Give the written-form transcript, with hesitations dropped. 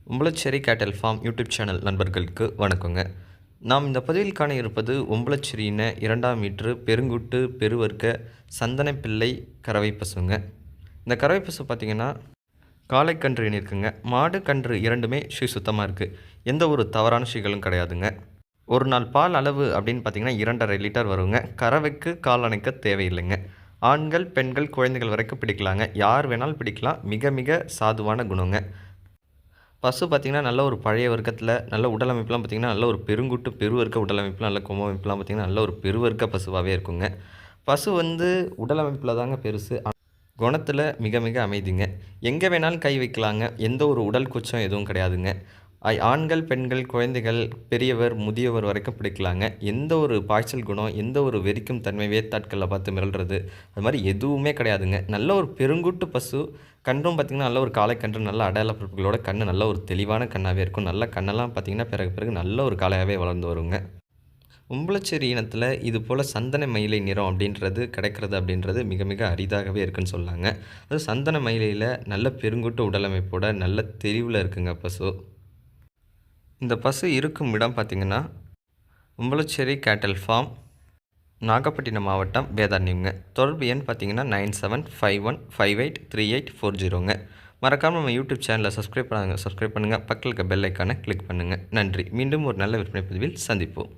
உம்பளச்சேரி கேட்டல் form YouTube channel நண்பர்களுக்கு வணக்கங்க. நாம் இந்த பதிவில் காண இருப்பது உம்பளச்சேரி இன 2ஆம் மீட்ரு பெருங்குட்டு பெருவர்க்க சந்தனப்பிள்ளை கறவை பசுங்க. இந்த கறவை பசு பார்த்திங்கன்னா காளைக்கன்று இணைக்குங்க. மாடு கன்று இரண்டுமே சுத்தமாக இருக்குது. எந்த ஒரு தவறான ஷீகளும் கிடையாதுங்க. ஒரு நாள் பால் அளவு அப்படின்னு பார்த்திங்கன்னா 2.5 லிட்டர் வருங்க. கறவைக்கு கால் அணைக்க தேவையில்லைங்க. ஆண்கள் பெண்கள் குழந்தைகள் வரைக்கும் பிடிக்கலாங்க. யார் வேணாலும் பிடிக்கலாம். மிக மிக சாதுவான குணங்க. பசு பார்த்திங்கன்னா நல்ல ஒரு பழைய வர்க்கத்தில் நல்ல உடல் அமைப்புலாம் பார்த்திங்கன்னா நல்ல ஒரு பெருங்குட்டு பெருவர்க்க உடல் அமைப்புலாம் நல்ல கொம்பு அமைப்புலாம் பார்த்திங்கன்னா நல்ல ஒரு பெருவர்க்க பசுவாகவே இருக்குங்க. பசு உடல் அமைப்பில் தாங்க பெருசு, குணத்தில் மிக மிக அமைதிங்க. எங்கே வேணாலும் கை வைக்கலாங்க. எந்த ஒரு உடல் கூச்சம் எதுவும் கிடையாதுங்க. ஆண்கள் பெண்கள் குழந்தைகள் பெரியவர் முதியவர் வரைக்கும் பிடிக்கலாங்க. எந்த ஒரு பாய்ச்சல் குணம், எந்த ஒரு வெறிக்கும் தன்மை, வேத்தாட்களில் பார்த்து மிரள்றது அது மாதிரி எதுவுமே கிடையாதுங்க. நல்ல ஒரு பெருங்குட்டு பசு. கன்றும் பார்த்திங்கன்னா நல்ல ஒரு காளைக்கன்று, நல்ல அடையாள பொருட்களோட கண் நல்ல ஒரு தெளிவான கண்ணாகவே இருக்கும். நல்ல கண்ணெல்லாம் பார்த்திங்கன்னா பிறகு நல்ல ஒரு காளையாகவே வளர்ந்து வருங்க. உம்பளச்சேரி இனத்தில் இது போல் சந்தன மயிலை நிறம் அப்படின்றது கிடைக்கிறது அப்படின்றது மிக மிக அரிதாகவே இருக்குன்னு சொல்லாங்க. அது சந்தன மயிலையில் நல்ல பெருங்குட்டு உடலமைப்போட நல்ல தெளிவில் இருக்குங்க பசு. இந்த பசு இருக்கும் இடம் பார்த்திங்கன்னா உம்பளச்சேரி கேட்டல் ஃபார்ம், நாகப்பட்டினம் மாவட்டம், வேதாரண்யம்ங்க. தொடர்பு எண் பார்த்திங்கன்னா 9751583840ங்க. மறக்காமல் நம்ம யூடியூப் சேனலை சப்ஸ்கிரைப் பண்ணுங்கள். பக்கத்தில் இருக்க பெல் ஐக்கானை கிளிக் பண்ணுங்கள். நன்றி. மீண்டும் ஒரு நல்ல விற்பனை பதிவில் சந்திப்போம்.